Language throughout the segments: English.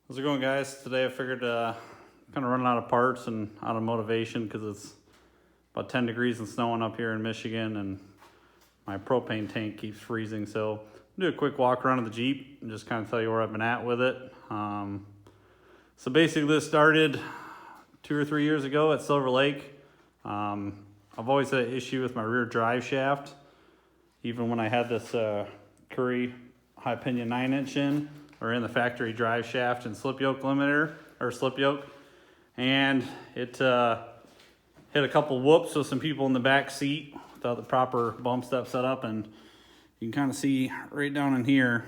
How's it going, guys? Today I figured kind of running out of parts and out of motivation because it's about 10 degrees and snowing up here in Michigan and my propane tank keeps freezing. So I'll do a quick walk around of the Jeep and just kind of tell you where I've been at with it. So basically this started 2 or 3 years ago at Silver Lake. I've always had an issue with my rear drive shaft. Even when I had this Curry high pinion 9-inch in the factory drive shaft and slip yoke limiter or slip yoke, and it hit a couple whoops with some people in the back seat without the proper bump step set up, and you can kind of see right down in here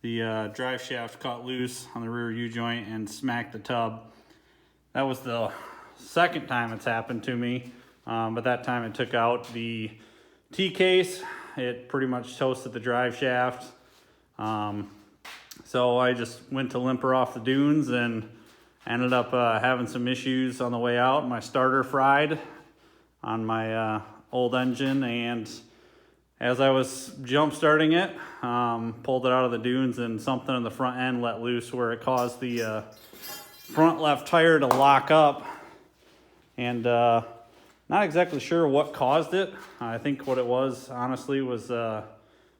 the drive shaft caught loose on the rear U-joint and smacked the tub. That was the second time it's happened to me, but that time it took out the T-case. It pretty much toasted the drive shaft. So I just went to limper off the dunes and ended up having some issues on the way out. My starter fried on my old engine, and as I was jump starting it, pulled it out of the dunes, and something in the front end let loose where it caused the front left tire to lock up, and not exactly sure what caused it. I think what it was, honestly, was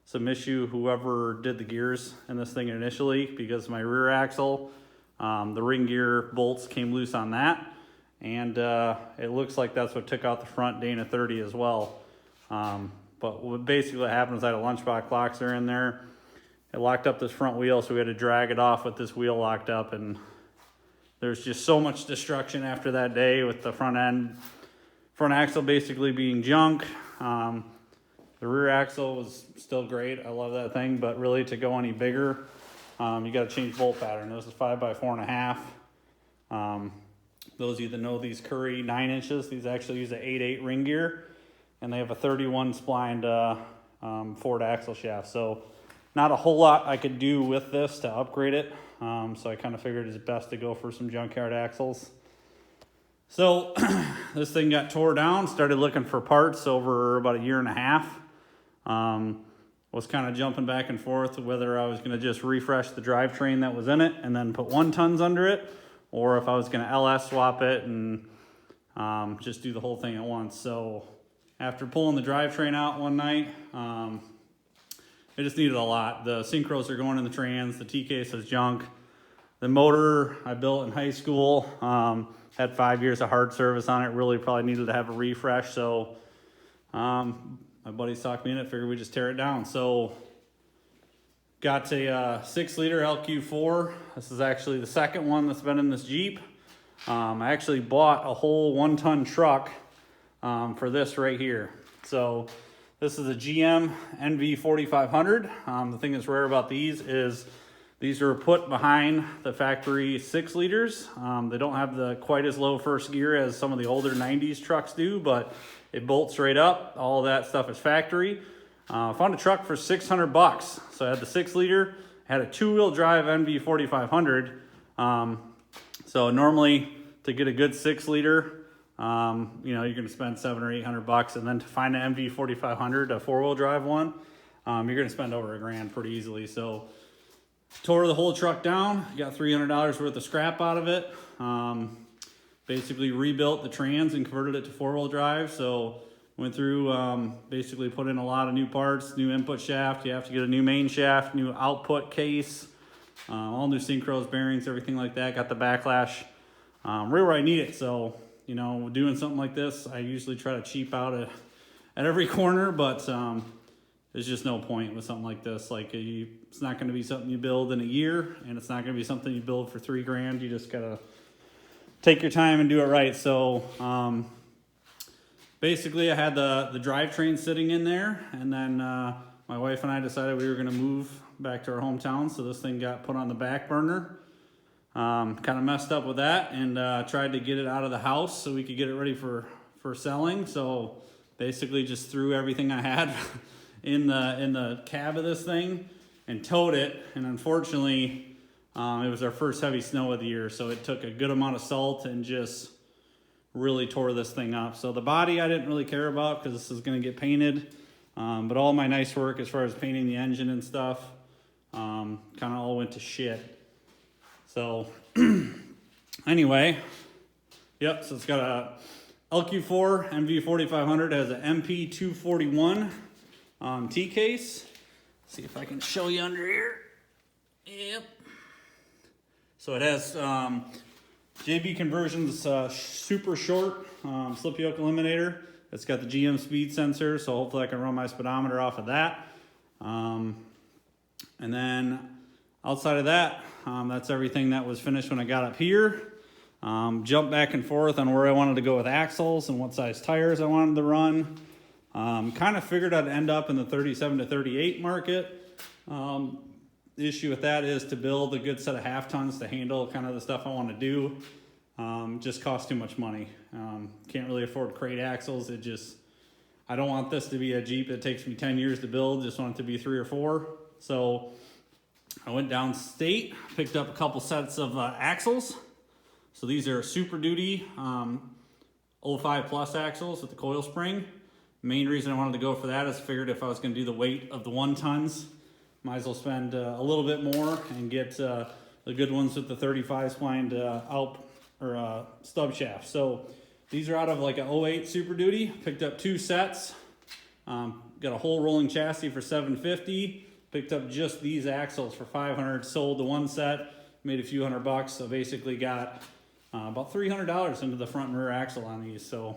some issue whoever did the gears in this thing initially, because my rear axle, the ring gear bolts came loose on that, and it looks like that's what took out the front Dana 30 as well. But basically what happened is I had a lunchbox locker in there. It locked up this front wheel, so we had to drag it off with this wheel locked up, and there's just so much destruction after that day with the front axle basically being junk. The rear axle was still great. I love that thing, but really to go any bigger, you got to change bolt pattern. This is 5x4.5. Those of you that know these Curry 9 inches, these actually use an 8/8 ring gear, and they have a 31 splined Ford axle shaft. So not a whole lot I could do with this to upgrade it. So I kind of figured it's best to go for some junkyard axles. So this thing got tore down, started looking for parts over about a year and a half. Was kind of jumping back and forth whether I was going to just refresh the drivetrain that was in it and then put 1 tons under it, or if I was going to LS swap it and just do the whole thing at once. So after pulling the drivetrain out one night, it just needed a lot. The synchros are going in the trans, the T-case is junk. The motor I built in high school, had 5 years of hard service on it, really probably needed to have a refresh. So my buddies talked me in it, figured we'd just tear it down. So got a 6-liter LQ4. This is actually the second one that's been in this Jeep. I actually bought a whole 1-ton truck for this right here. So this is a GM NV 4500. The thing that's rare about these is these are put behind the factory 6 liters. They don't have quite as low first gear as some of the older 90s trucks do, but it bolts right up. All that stuff is factory. Found a truck for $600. So I had the 6-liter, had a 2-wheel drive NV 4500. So normally to get a good 6-liter, you're going to spend $700 or $800, and then to find an MV 4500, a 4-wheel drive one, you're going to spend over $1,000 pretty easily. So tore the whole truck down, got $300 worth of scrap out of it. Basically rebuilt the trans and converted it to 4-wheel drive. So went through, basically put in a lot of new parts, new input shaft. You have to get a new main shaft, new output case, all new synchros, bearings, everything like that. Got the backlash right where I need it. So, doing something like this, I usually try to cheap out at every corner, but there's just no point with something like this. Like it's not going to be something you build in a year, and it's not going to be something you build for $3,000. You just gotta take your time and do it right. So basically I had the drivetrain sitting in there, and then my wife and I decided we were going to move back to our hometown. So this thing got put on the back burner. Kind of messed up with that, and tried to get it out of the house so we could get it ready for selling. So basically just threw everything I had in the cab of this thing and towed it. And unfortunately, it was our first heavy snow of the year, so it took a good amount of salt and just really tore this thing up. So the body I didn't really care about because this is going to get painted, but all my nice work as far as painting the engine and stuff kind of all went to shit. So anyway, yep, so it's got a LQ4 MV4500, has an MP241 T-case. See if I can show you under here. Yep. So it has JB Conversion's super short slip yoke eliminator. It's got the GM speed sensor, so hopefully I can run my speedometer off of that. And then outside of that, that's everything that was finished when I got up here. Jumped back and forth on where I wanted to go with axles and what size tires I wanted to run. Kind of figured I'd end up in the 37 to 38 market. The issue with that is to build a good set of half tons to handle kind of the stuff I want to do. Just costs too much money. Can't really afford crate axles. I don't want this to be a Jeep that takes me 10 years to build. Just want it to be 3 or 4. So I went downstate, picked up a couple sets of axles. So these are Super Duty 05 Plus axles with the coil spring. Main reason I wanted to go for that is I figured if I was going to do the weight of the 1 tons, might as well spend a little bit more and get the good ones with the 35 splined stub shaft. So these are out of like an 08 Super Duty. Picked up 2 sets. Got a whole rolling chassis for $750. Picked up just these axles for $500. Sold the 1 set. Made a few $100. So basically got about $300 into the front and rear axle on these. So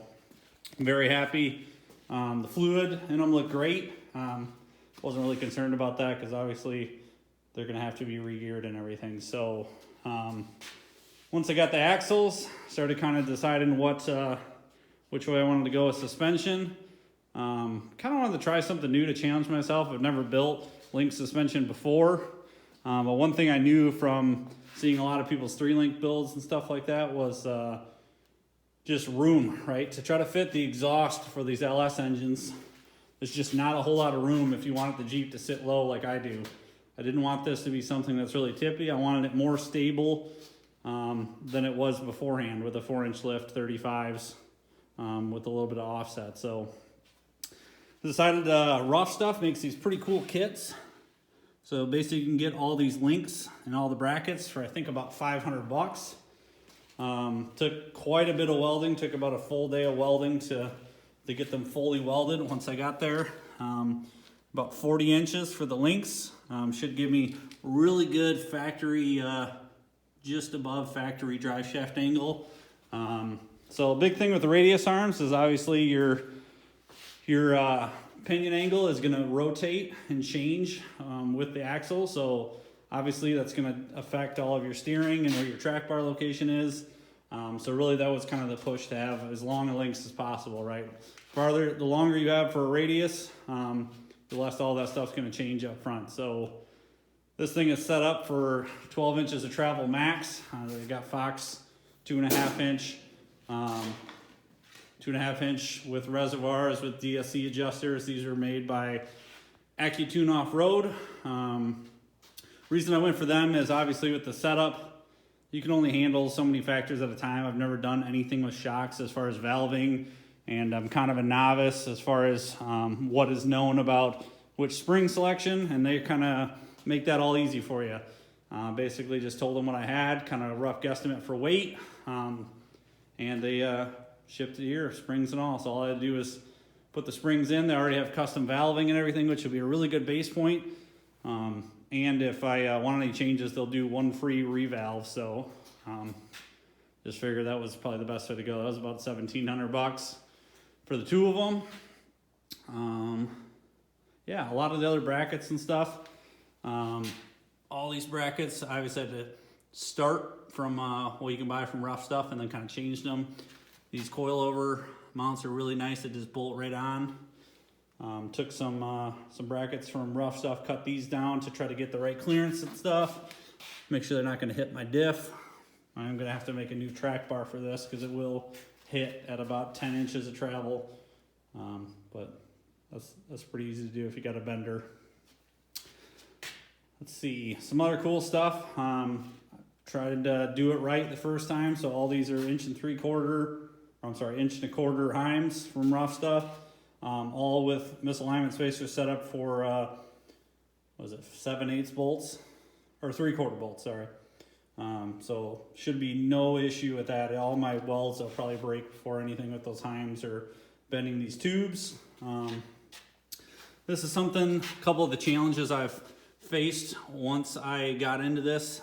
I'm very happy. The fluid in them look great. Wasn't really concerned about that because obviously they're going to have to be re-geared and everything. So once I got the axles, started kind of deciding which way I wanted to go with suspension. Kind of wanted to try something new to challenge myself. I've never built link suspension before. But one thing I knew from seeing a lot of people's 3-link builds and stuff like that was just room, right? To try to fit the exhaust for these LS engines, there's just not a whole lot of room if you want the Jeep to sit low like I do. I didn't want this to be something that's really tippy. I wanted it more stable than it was beforehand with a 4-inch lift, 35s, with a little bit of offset. So I decided Rough Stuff makes these pretty cool kits. So basically you can get all these links and all the brackets for I think about $500. Took quite a bit of welding, took about a full day of welding to get them fully welded once I got there. About 40 inches for the links. Should give me really good factory, just above factory drive shaft angle. So a big thing with the radius arms is obviously your pinion angle is going to rotate and change with the axle. So obviously that's going to affect all of your steering and where your track bar location is. So really that was kind of the push to have as long a links as possible, right? The longer you have for a radius, the less all that stuff's going to change up front. So this thing is set up for 12 inches of travel max. They got Fox 2.5 inch. 2.5 inch with reservoirs with DSC adjusters. These are made by AccuTune Off-Road. Reason I went for them is obviously with the setup, you can only handle so many factors at a time. I've never done anything with shocks as far as valving, and I'm kind of a novice as far as what is known about which spring selection, and they kind of make that all easy for you. Basically just told them what I had, kind of a rough guesstimate for weight, and they shipped it here, springs and all. So all I had to do is put the springs in. They already have custom valving and everything, which will be a really good base point. And if I want any changes, they'll do 1 free revalve. So just figured that was probably the best way to go. That was about $1,700 for the 2 of them. Yeah, a lot of the other brackets and stuff. All these brackets, I always had to start from what you can buy from Rough Stuff and then kind of change them. These coilover mounts are really nice. They just bolt right on. Took some brackets from Rough Stuff, cut these down to try to get the right clearance and stuff. Make sure they're not going to hit my diff. I'm going to have to make a new track bar for this because it will hit at about 10 inches of travel. But that's pretty easy to do if you got a bender. Let's see, some other cool stuff. Tried to do it right the first time. So all these are 1.75 Heims from Rough Stuff. All with misalignment spacers set up for, 7/8 bolts, or 3/4 bolts, sorry. So should be no issue with that. All my welds will probably break before anything with those heims or bending these tubes. This is something, a couple of the challenges I've faced once I got into this.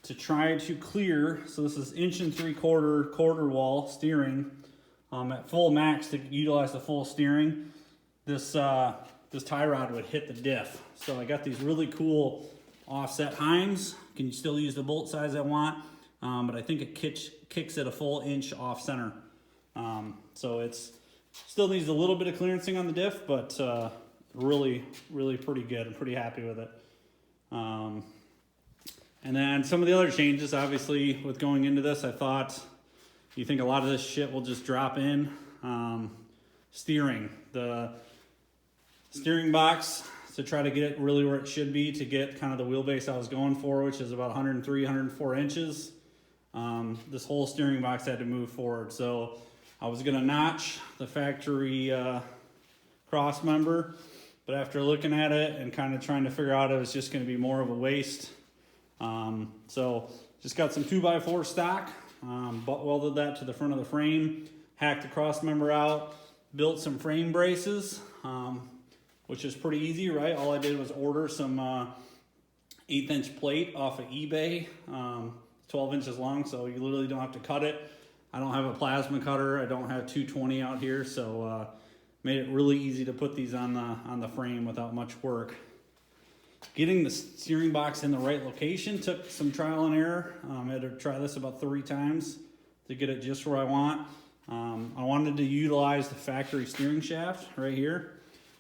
To try to clear, so this is 1 3/4 quarter wall steering at full max to utilize the full steering. This tie rod would hit the diff. So I got these really cool offset heims. Can still use the bolt size I want, but I think it kicks it a full inch off center. So it's still needs a little bit of clearancing on the diff, but really pretty good. I'm pretty happy with it. And then some of the other changes, obviously, with going into this, I thought, you think a lot of this shit will just drop in. Steering. The steering box, to try to get it really where it should be to get kind of the wheelbase I was going for, which is about 103, 104 inches. This whole steering box had to move forward. So I was going to notch the factory cross member, but after looking at it and kind of trying to figure out it was just going to be more of a waste. So just got some 2x4 stock, butt welded that to the front of the frame, hacked the cross member out, built some frame braces, which is pretty easy, right? All I did was order some 1/8 inch plate off of eBay, 12 inches long, so you literally don't have to cut it. I don't have a plasma cutter. I don't have 220 out here, so made it really easy to put these on the frame without much work. Getting the steering box in the right location took some trial and error. I had to try this about 3 times to get it just where I want. I wanted to utilize the factory steering shaft right here.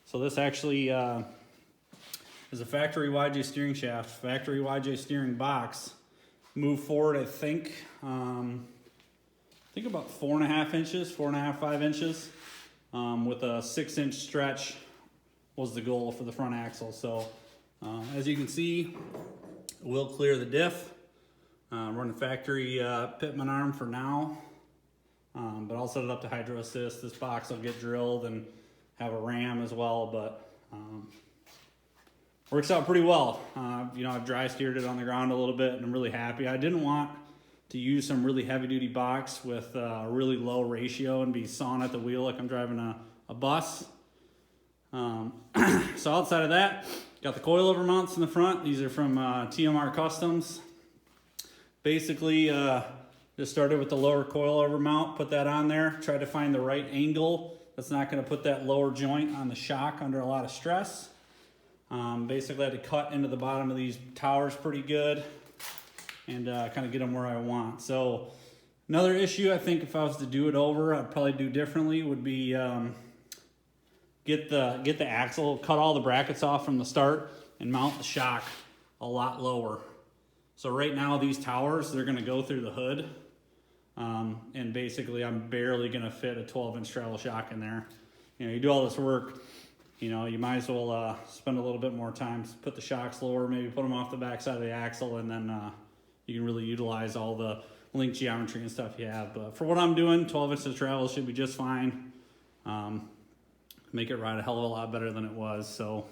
So this actually is a factory YJ steering shaft, factory YJ steering box. Move forward, I think about 4.5 inches, 4.5, 5 inches, with a 6-inch stretch was the goal for the front axle. So as you can see, we'll clear the diff. Run the factory Pitman arm for now, but I'll set it up to hydro assist. This box will get drilled and have a ram as well, but works out pretty well. I've dry steered it on the ground a little bit, and I'm really happy. I didn't want to use some really heavy duty box with a really low ratio and be sawing at the wheel like I'm driving a bus. So outside of that, got the coilover mounts in the front. These are from TMR Customs. Basically, just started with the lower coilover mount, put that on there, tried to find the right angle that's not going to put that lower joint on the shock under a lot of stress. Basically, I had to cut into the bottom of these towers pretty good and kind of get them where I want. So another issue, I think if I was to do it over, I'd probably do differently, would be get the axle, cut all the brackets off from the start, and mount the shock a lot lower. So right now, these towers, they're going to go through the hood. And basically, I'm barely going to fit a 12-inch travel shock in there. You do all this work, you might as well spend a little bit more time, put the shocks lower, maybe put them off the back side of the axle, and then you can really utilize all the link geometry and stuff you have. But for what I'm doing, 12 inches of travel should be just fine. Make it ride a hell of a lot better than it was. So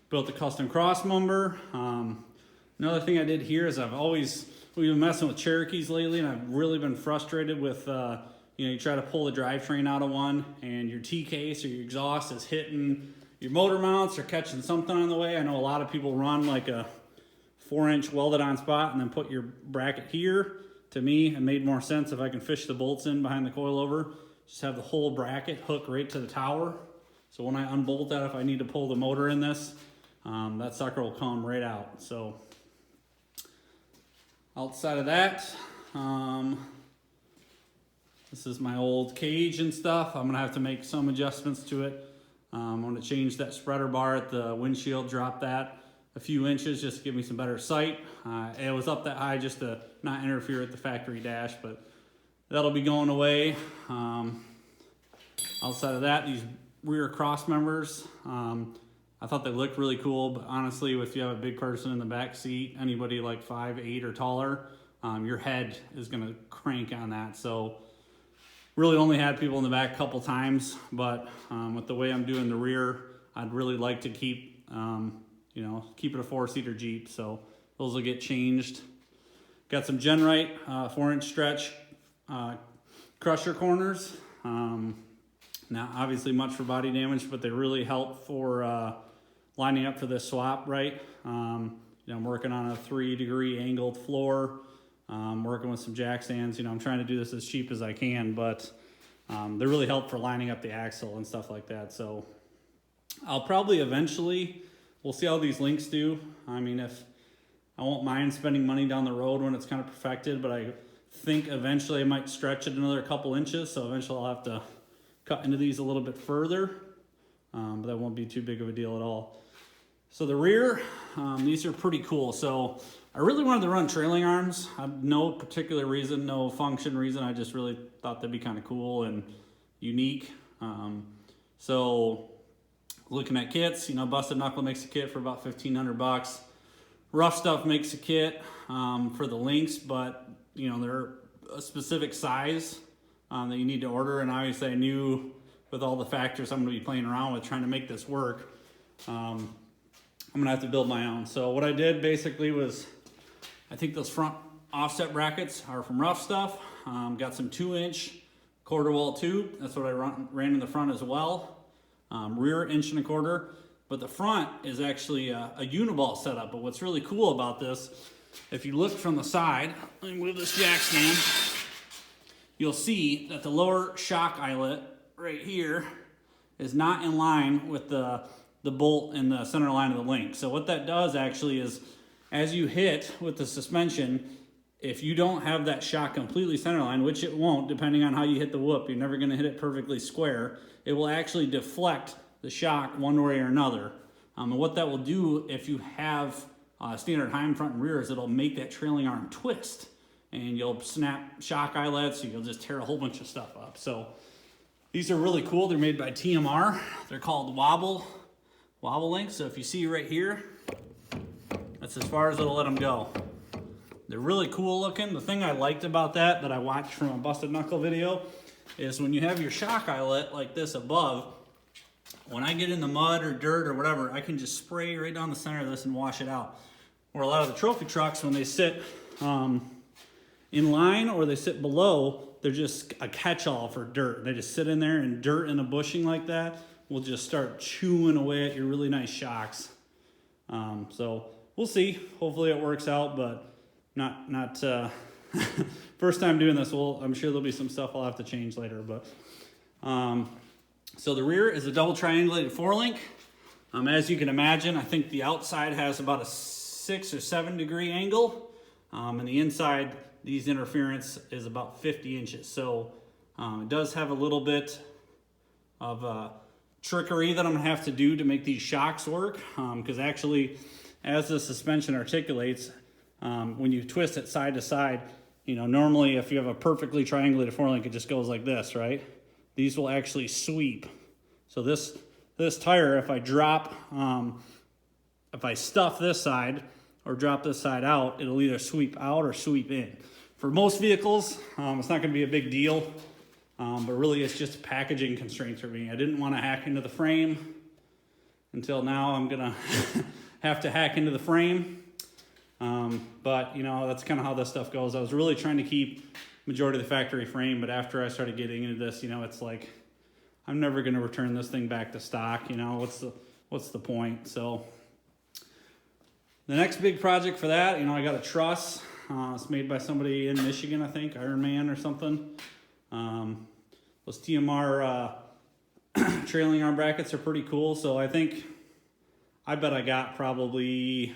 built the custom cross member. Another thing I did here is we've been messing with Cherokees lately, and I've really been frustrated with, you try to pull the drivetrain out of one, and your T-case or your exhaust is hitting your motor mounts or catching something on the way. I know a lot of people run like a 4-inch welded on spot and then put your bracket here. To me, it made more sense if I can fish the bolts in behind the coilover. Just have the whole bracket hook right to the tower. So when I unbolt that, if I need to pull the motor in this, that sucker will come right out. So outside of that, this is my old cage and stuff. I'm gonna have to make some adjustments to it. I'm gonna change that spreader bar at the windshield, drop that a few inches just to give me some better sight. It was up that high just to not interfere with the factory dash, but that'll be going away. Outside of that, these rear cross members, I thought they looked really cool, but honestly, if you have a big person in the back seat, anybody like 5'8" or taller, your head is gonna crank on that. So really only had people in the back a couple times, but with the way I'm doing the rear, I'd really like to keep it a 4-seater Jeep. So those will get changed. Got some Genrite 4-inch stretch crusher corners. Not obviously much for body damage, but they really help for lining up for this swap right. I'm working on a 3-degree angled floor, working with some jack stands. I'm trying to do this as cheap as I can, but they really help for lining up the axle and stuff like that. So I'll probably eventually, we'll see how these links do. I mean, if I won't mind spending money down the road when it's kind of perfected, but I think eventually I might stretch it another couple inches. So eventually I'll have to cut into these a little bit further, but that won't be too big of a deal at all. So the rear, these are pretty cool. So I really wanted to run trailing arms. I have no particular reason, no function reason. I just really thought that'd be kind of cool and unique. So looking at kits, Busted Knuckle makes a kit for about $1,500. Rough Stuff makes a kit for the links, but they're a specific size that you need to order. And obviously I knew with all the factors I'm going to be playing around with trying to make this work, I'm gonna have to build my own. So what I did basically was, I think those front offset brackets are from Rough Stuff. Got some 2-inch quarter wall tube. That's what I ran in the front as well. Rear 1.25 inch, but the front is actually a uniball setup. But what's really cool about this, if you look from the side, let me move this jack stand, you'll see that the lower shock eyelet right here is not in line with the bolt in the center line of the link. So what that does actually is, as you hit with the suspension, if you don't have that shock completely center line, which it won't, depending on how you hit the whoop, you're never gonna hit it perfectly square, it will actually deflect the shock one way or another. And what that will do if you have standard hind, front, and rear is it'll make that trailing arm twist, and you'll snap shock eyelets, you'll just tear a whole bunch of stuff up. So these are really cool. They're made by TMR. They're called Wobble links. So if you see right here, that's as far as it'll let them go. They're really cool looking. The thing I liked about that I watched from a Busted Knuckle video is when you have your shock eyelet like this above, when I get in the mud or dirt or whatever, I can just spray right down the center of this and wash it out. Or a lot of the trophy trucks, when they sit in line or they sit below, they're just a catch-all for dirt. They just sit in there, and dirt in a bushing like that will just start chewing away at your really nice shocks. So we'll see. Hopefully it works out, but not first time doing this. I'm sure there'll be some stuff I'll have to change later. But so the rear is a double triangulated 4-link. As you can imagine, I think the outside has about a 6 or 7 degree angle, and the inside, these interference is about 50 inches. So it does have a little bit of trickery that I'm gonna have to do to make these shocks work, because actually, as the suspension articulates, when you twist it side to side, normally if you have a perfectly triangulated 4-link, it just goes like this, right? These will actually sweep. So this tire, if I drop, if I stuff this side or drop this side out, it'll either sweep out or sweep in. For most vehicles, it's not gonna be a big deal. But really it's just packaging constraints for me. I didn't want to hack into the frame until now. I'm gonna have to hack into the frame. But that's kind of how this stuff goes. I was really trying to keep majority of the factory frame, but after I started getting into this, it's like, I'm never gonna return this thing back to stock. What's the point? So the next big project for that, I got a truss. It's made by somebody in Michigan, I think, Iron Man or something. Those TMR trailing arm brackets are pretty cool. So I bet I got probably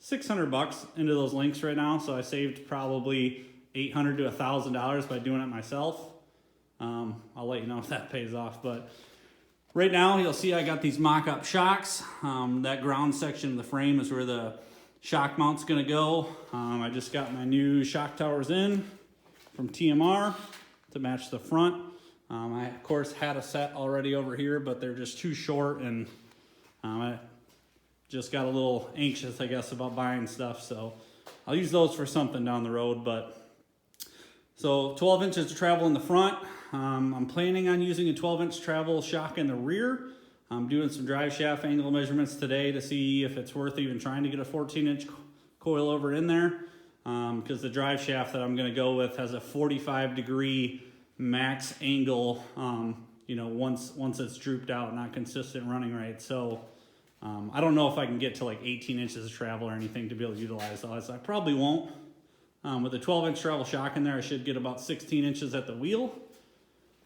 $600 into those links right now. So I saved probably $800 to $1,000 by doing it myself. I'll let you know if that pays off. But right now you'll see I got these mock-up shocks. That ground section of the frame is where the shock mount's gonna go. I just got my new shock towers in from TMR to match the front. I, of course, had a set already over here, but they're just too short, and I just got a little anxious, I guess, about buying stuff, so I'll use those for something down the road. But so 12 inches to travel in the front. I'm planning on using a 12-inch travel shock in the rear. I'm doing some drive shaft angle measurements today to see if it's worth even trying to get a 14-inch coilover in there, because the drive shaft that I'm going to go with has a 45-degree max angle, once it's drooped out, not consistent running right. So I don't know if I can get to like 18 inches of travel or anything to be able to utilize those. I probably won't. With a 12-inch travel shock in there, I should get about 16 inches at the wheel.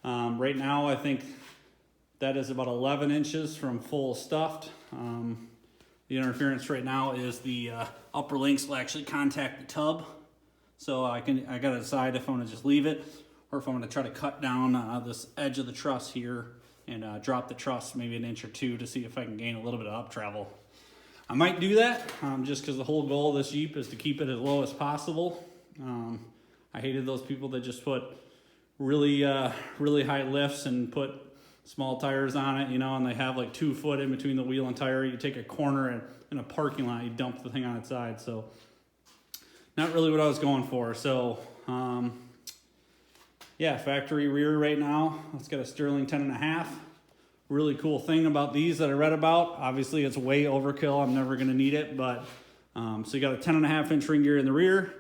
Right now, I think that is about 11 inches from full stuffed. The interference right now is the upper links will actually contact the tub. So I gotta decide if I'm gonna just leave it or if I'm gonna try to cut down this edge of the truss here and drop the truss maybe an inch or two to see if I can gain a little bit of up travel. I might do that just because the whole goal of this Jeep is to keep it as low as possible. I hated those people that just put really high lifts and put small tires on it, and they have like 2 foot in between the wheel and tire. You take a corner in a parking lot, you dump the thing on its side. So not really what I was going for. So yeah, factory rear right now. It's got a Sterling 10.5. Really cool thing about these that I read about, obviously it's way overkill. I'm never going to need it, but so you got a 10.5-inch ring gear in the rear,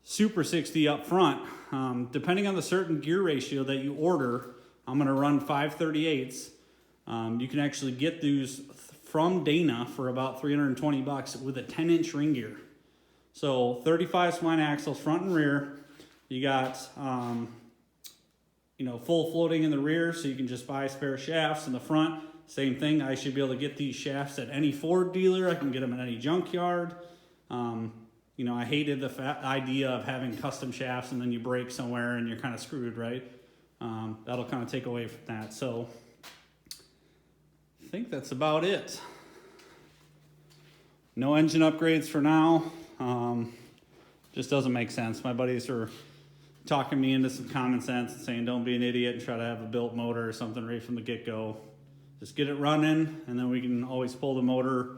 Super 60 up front. Depending on the certain gear ratio that you order, I'm going to run 5/38. You can actually get these from Dana for about $320 with a 10-inch ring gear. So 35 spline axles front and rear. You got full floating in the rear, so you can just buy spare shafts in the front. Same thing, I should be able to get these shafts at any Ford dealer. I can get them at any junkyard. I hated the idea of having custom shafts and then you break somewhere and you're kind of screwed, right? That'll kind of take away from that. So I think that's about it. No engine upgrades for now. Just doesn't make sense. My buddies are talking me into some common sense and saying don't be an idiot and try to have a built motor or something right from the get-go. Just get it running, and then we can always pull the motor,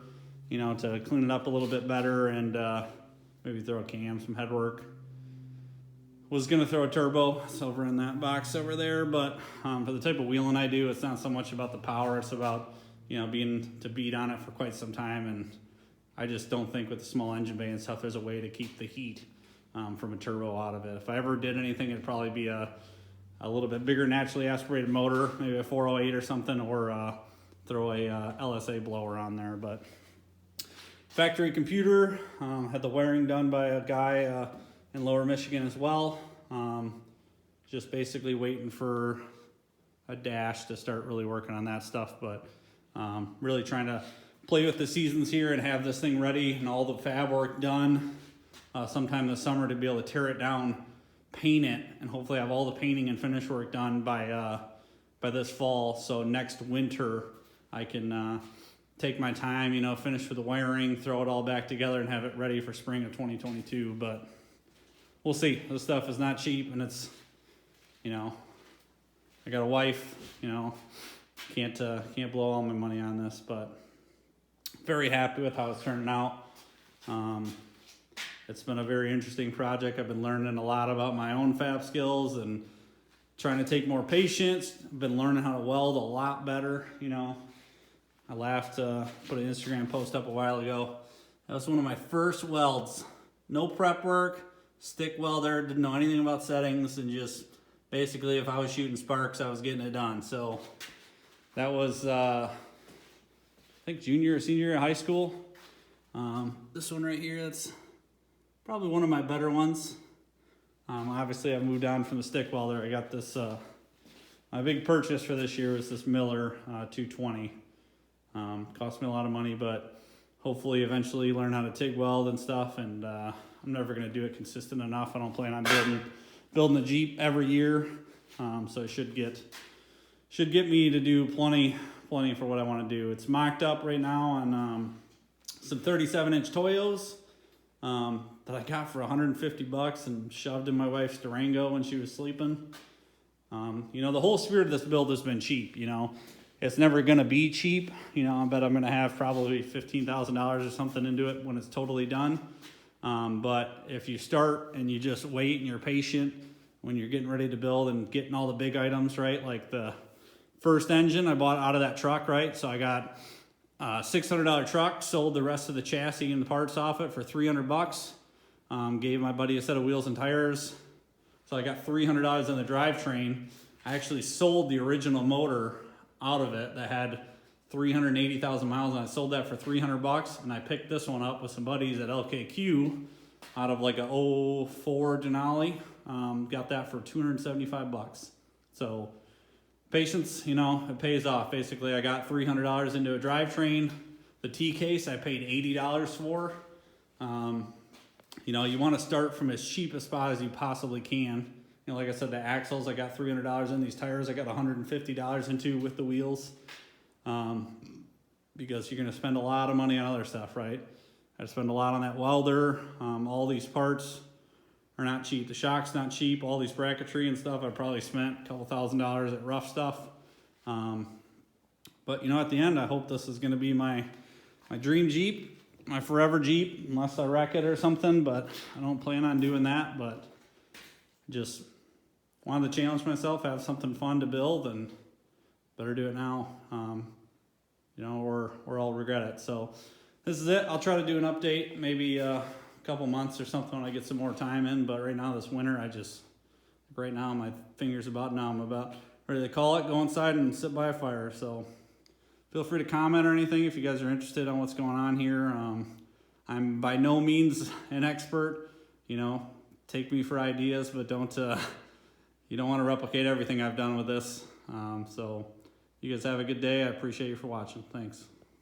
to clean it up a little bit better and maybe throw a cam, some headwork. Was going to throw a turbo. It's over in that box over there, but for the type of wheeling I do, it's not so much about the power. It's about, being to beat on it for quite some time, and I just don't think with the small engine bay and stuff there's a way to keep the heat from a turbo out of it. If I ever did anything, it'd probably be a little bit bigger naturally aspirated motor, maybe a 408 or something, or throw a LSA blower on there. But factory computer, had the wiring done by a guy in Lower Michigan as well. Just basically waiting for a dash to start really working on that stuff, but really trying to play with the seasons here and have this thing ready and all the fab work done sometime this summer to be able to tear it down, paint it, and hopefully have all the painting and finish work done by this fall. So next winter I can take my time, finish with the wiring, throw it all back together and have it ready for spring of 2022. But we'll see. This stuff is not cheap, and it's, I got a wife, can't blow all my money on this, but very happy with how it's turning out. It's been a very interesting project. I've been learning a lot about my own fab skills and trying to take more patience. I've been learning how to weld a lot better. I laughed, put an Instagram post up a while ago. That was one of my first welds. No prep work, stick welder, didn't know anything about settings, and just basically if I was shooting sparks, I was getting it done. So that was, I think junior or senior year of high school. This one right here, that's probably one of my better ones. Obviously I've moved on from the stick welder. I got this, my big purchase for this year was this Miller 220. Cost me a lot of money, but hopefully eventually learn how to TIG weld and stuff, and I'm never going to do it consistent enough. I don't plan on building a Jeep every year, so it should get me to do plenty for what I want to do. It's mocked up right now on some 37-inch Toyos that I got for $150 and shoved in my wife's Durango when she was sleeping. The whole spirit of this build has been cheap. It's never going to be cheap. I bet I'm going to have probably $15,000 or something into it when it's totally done. But if you start and you just wait and you're patient when you're getting ready to build and getting all the big items, right? Like the first engine I bought out of that truck, right? So I got $600 truck, sold the rest of the chassis and the parts off it for $300. Gave my buddy a set of wheels and tires. So I got $300 on the drivetrain. I actually sold the original motor out of it that had 380,000 miles, and I sold that for $300. And I picked this one up with some buddies at LKQ out of like a 04 Denali. Got that for $275. So patience, you know, it pays off. Basically, I got $300 into a drivetrain. The T-case I paid $80 for. You know, you want to start from as cheap a spot as you possibly can. You know, like I said, the axles, I got $300 in. These tires, I got $150 into with the wheels. Because you're going to spend a lot of money on other stuff, right? I spend a lot on that welder. All these parts are not cheap. The shock's not cheap. All these bracketry and stuff, I probably spent a couple $1,000s at rough stuff. But, you know, at the end, I hope this is going to be my dream Jeep. My forever Jeep, unless I wreck it or something, but I don't plan on doing that. But just wanted to challenge myself, have something fun to build, and better do it now, you know, or I'll regret it. So this is it. I'll try to do an update maybe a couple months or something when I get some more time in. But right now, this winter, right now, my fingers about numb. I'm about ready to call it, go inside and sit by a fire. So feel free to comment or anything if you guys are interested on what's going on here. I'm by no means an expert, you know, take me for ideas, but you don't want to replicate everything I've done with this. So you guys have a good day. I appreciate you for watching. Thanks.